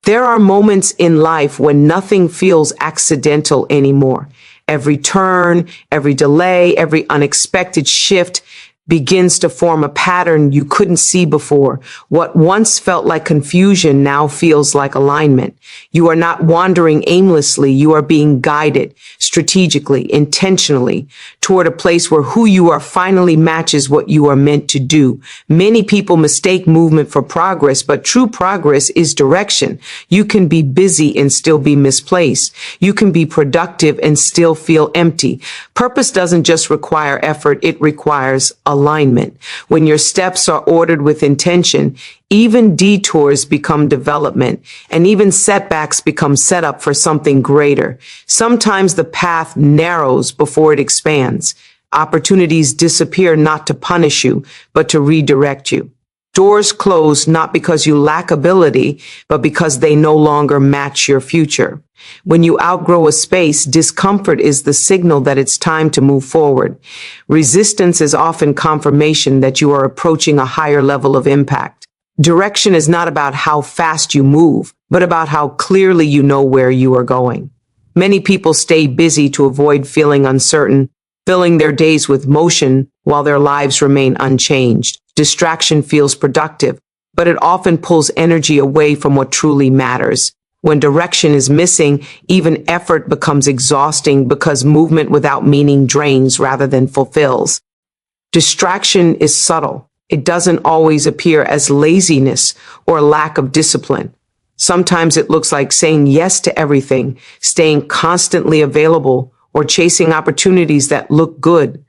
There are moments in life when nothing feels accidental anymore. Every turn, every delay, every unexpected shift begins to form a pattern you couldn't see before. What once felt like confusion now feels like alignment. You are not wandering aimlessly. You are being guided strategically, intentionally toward a place where who you are finally matches what you are meant to do. Many people mistake movement for progress, but true progress is direction. You can be busy and still be misplaced. You can be productive and still feel empty. Purpose doesn't just require effort, it requires alignment. When your steps are ordered with intention, even detours become development, and even setbacks become set up for something greater. Sometimes the path narrows before it expands. Opportunities disappear not to punish you, but to redirect you. Doors close not because you lack ability, but because they no longer match your future. When you outgrow a space, discomfort is the signal that it's time to move forward. Resistance is often confirmation that you are approaching a higher level of impact. Direction is not about how fast you move, but about how clearly you know where you are going. Many people stay busy to avoid feeling uncertain, filling their days with motion while their lives remain unchanged. Distraction feels productive, but it often pulls energy away from what truly matters. When direction is missing, even effort becomes exhausting because movement without meaning drains rather than fulfills. Distraction is subtle. It doesn't always appear as laziness or lack of discipline. Sometimes it looks like saying yes to everything, staying constantly available, or chasing opportunities that look good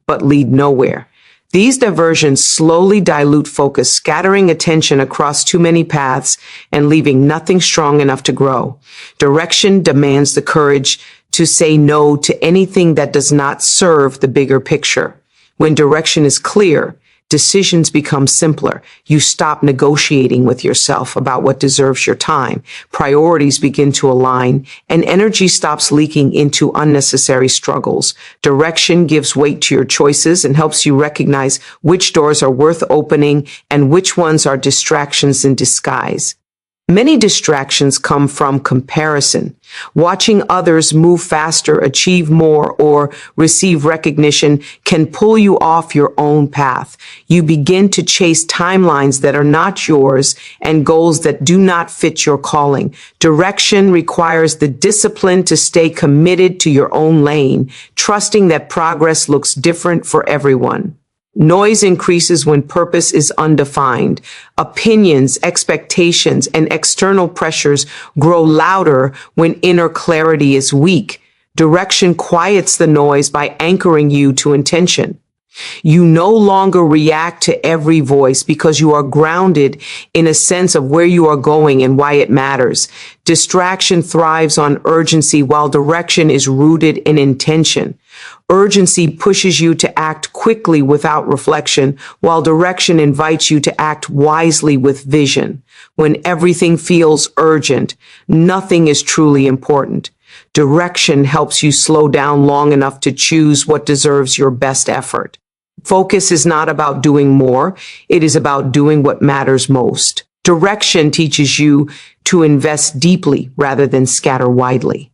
but lead nowhere. These diversions slowly dilute focus, scattering attention across too many paths and leaving nothing strong enough to grow. Direction demands the courage to say no to anything that does not serve the bigger picture. When direction is clear, decisions become simpler. You stop negotiating with yourself about what deserves your time. Priorities begin to align, and energy stops leaking into unnecessary struggles. Direction gives weight to your choices and helps you recognize which doors are worth opening and which ones are distractions in disguise. Many distractions come from comparison. Watching others move faster, achieve more, or receive recognition can pull you off your own path. You begin to chase timelines that are not yours and goals that do not fit your calling. Direction requires the discipline to stay committed to your own lane, trusting that progress looks different for everyone. Noise increases when purpose is undefined. Opinions, expectations, and external pressures grow louder when inner clarity is weak. Direction quiets the noise by anchoring you to intention. You no longer react to every voice because you are grounded in a sense of where you are going and why it matters. Distraction thrives on urgency while direction is rooted in intention. Urgency pushes you to act quickly without reflection, while direction invites you to act wisely with vision. When everything feels urgent, nothing is truly important. Direction helps you slow down long enough to choose what deserves your best effort. Focus is not about doing more. It is about doing what matters most. Direction teaches you to invest deeply rather than scatter widely.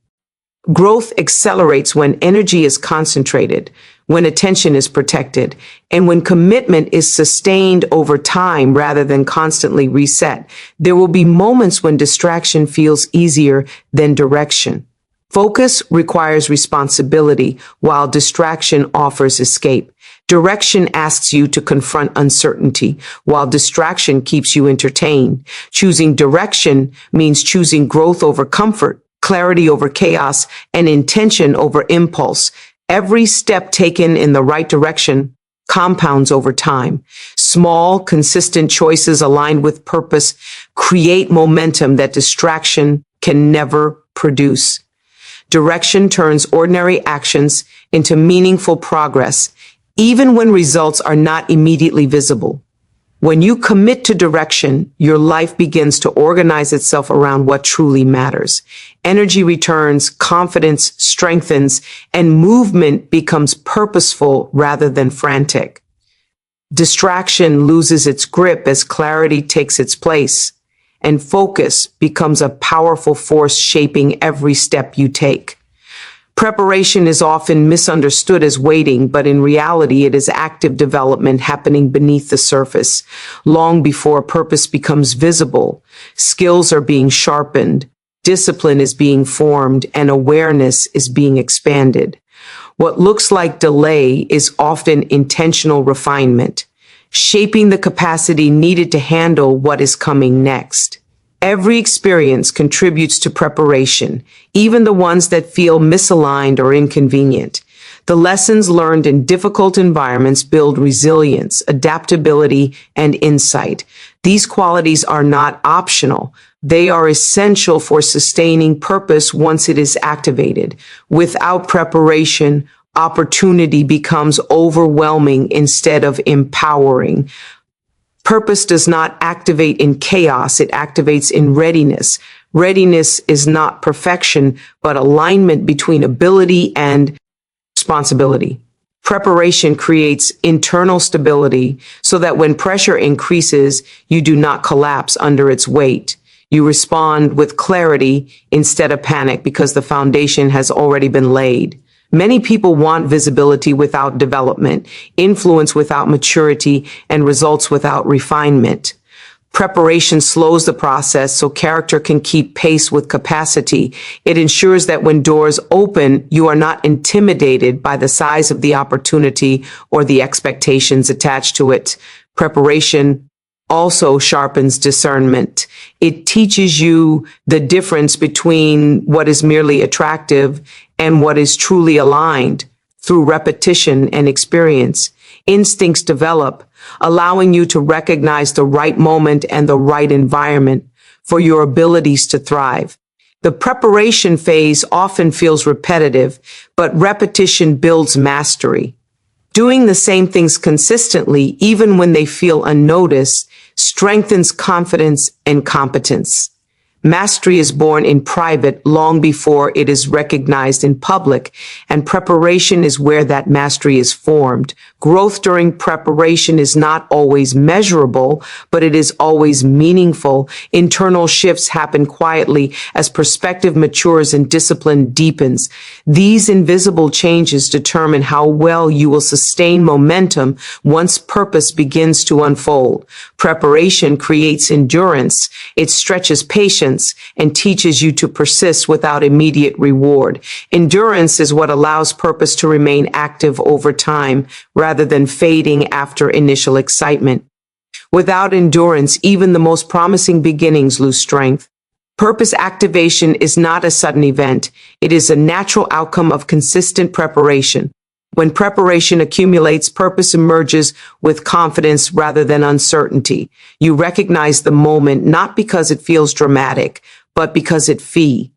Growth accelerates when energy is concentrated, when attention is protected, and when commitment is sustained over time rather than constantly reset. There will be moments when distraction feels easier than direction. Focus requires responsibility, while distraction offers escape. Direction asks you to confront uncertainty, while distraction keeps you entertained. Choosing direction means choosing growth over comfort, clarity over chaos, and intention over impulse. Every step taken in the right direction compounds over time. Small, consistent choices aligned with purpose create momentum that distraction can never produce. Direction turns ordinary actions into meaningful progress, even when results are not immediately visible. When you commit to direction, your life begins to organize itself around what truly matters. Energy returns, confidence strengthens, and movement becomes purposeful rather than frantic. Distraction loses its grip as clarity takes its place. and focus becomes a powerful force shaping every step you take. Preparation is often misunderstood as waiting, but in reality, it is active development happening beneath the surface. Long before purpose becomes visible, skills are being sharpened, discipline is being formed, and awareness is being expanded. What looks like delay is often intentional refinement, shaping the capacity needed to handle what is coming next. Every experience contributes to preparation, even the ones that feel misaligned or inconvenient. The lessons learned in difficult environments build resilience, adaptability, and insight. These qualities are not optional. They are essential for sustaining purpose once it is activated. Without preparation, opportunity becomes overwhelming instead of empowering. Purpose does not activate in chaos, it activates in readiness. Readiness is not perfection, but alignment between ability and responsibility. Preparation creates internal stability so that when pressure increases, you do not collapse under its weight. You respond with clarity instead of panic because the foundation has already been laid. Many people want visibility without development, influence without maturity, and results without refinement. Preparation slows the process so character can keep pace with capacity. It ensures that when doors open, you are not intimidated by the size of the opportunity or the expectations attached to it. Preparation also sharpens discernment. It teaches you the difference between what is merely attractive and what is truly aligned. Through repetition and experience, instincts develop, allowing you to recognize the right moment and the right environment for your abilities to thrive. The preparation phase often feels repetitive, but repetition builds mastery. Doing the same things consistently, even when they feel unnoticed, strengthens confidence and competence. Mastery is born in private long before it is recognized in public, and preparation is where that mastery is formed. Growth during preparation is not always measurable, but it is always meaningful. Internal shifts happen quietly as perspective matures and discipline deepens. These invisible changes determine how well you will sustain momentum once purpose begins to unfold. Preparation creates endurance. It stretches patience and teaches you to persist without immediate reward. Endurance is what allows purpose to remain active over time rather than fading after initial excitement. Without endurance, even the most promising beginnings lose strength. Purpose activation is not a sudden event. It is a natural outcome of consistent preparation. When preparation accumulates, purpose emerges with confidence rather than uncertainty. You recognize the moment not because it feels dramatic, but because it feels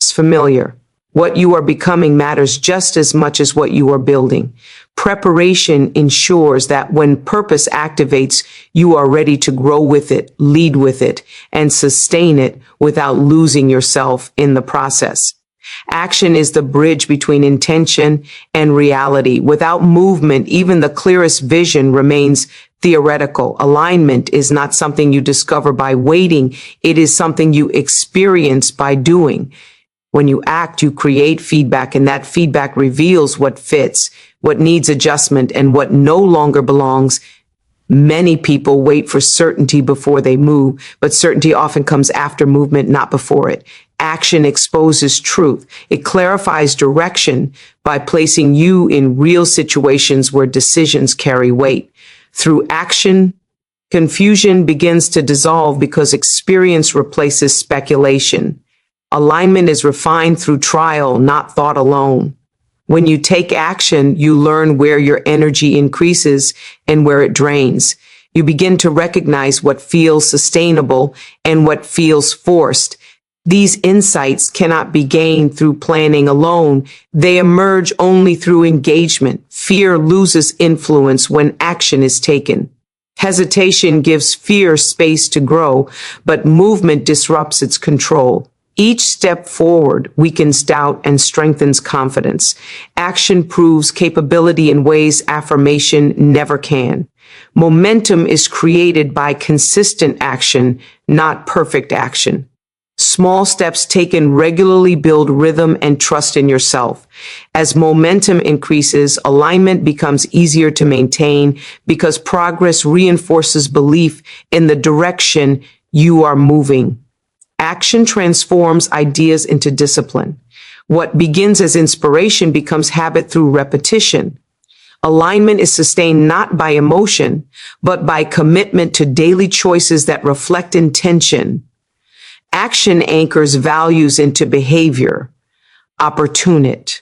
familiar. What you are becoming matters just as much as what you are building. Preparation ensures that when purpose activates, you are ready to grow with it, lead with it, and sustain it without losing yourself in the process. Action is the bridge between intention and reality. Without movement, even the clearest vision remains theoretical. Alignment is not something you discover by waiting. It is something you experience by doing. When you act, you create feedback, and that feedback reveals what fits, what needs adjustment, and what no longer belongs. Many people wait for certainty before they move, but certainty often comes after movement, not before it. Action exposes truth. It clarifies direction by placing you in real situations where decisions carry weight. Through action, confusion begins to dissolve because experience replaces speculation. Alignment is refined through trial, not thought alone. When you take action, you learn where your energy increases and where it drains. You begin to recognize what feels sustainable and what feels forced. These insights cannot be gained through planning alone. They emerge only through engagement. Fear loses influence when action is taken. Hesitation gives fear space to grow, but movement disrupts its control. Each step forward weakens doubt and strengthens confidence. Action proves capability in ways affirmation never can. Momentum is created by consistent action, not perfect action. Small steps taken regularly build rhythm and trust in yourself. As momentum increases, alignment becomes easier to maintain because progress reinforces belief in the direction you are moving. Action transforms ideas into discipline. What begins as inspiration becomes habit through repetition. Alignment is sustained not by emotion, but by commitment to daily choices that reflect intention. Action anchors values into behavior. Opportunity.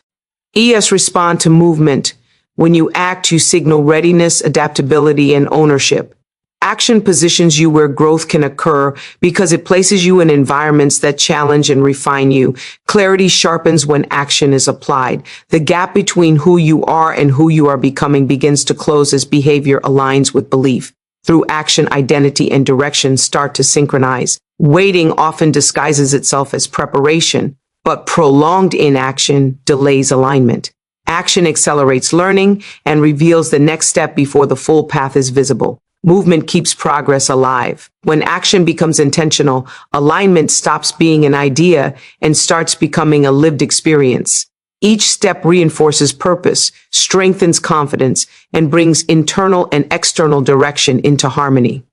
ES respond to movement. When you act, you signal readiness, adaptability, and ownership. Action positions you where growth can occur because it places you in environments that challenge and refine you. Clarity sharpens when action is applied. The gap between who you are and who you are becoming begins to close as behavior aligns with belief. Through action, identity and direction start to synchronize. Waiting often disguises itself as preparation, but prolonged inaction delays alignment. Action accelerates learning and reveals the next step before the full path is visible. Movement keeps progress alive. When action becomes intentional, alignment stops being an idea and starts becoming a lived experience. Each step reinforces purpose, strengthens confidence, and brings internal and external direction into harmony.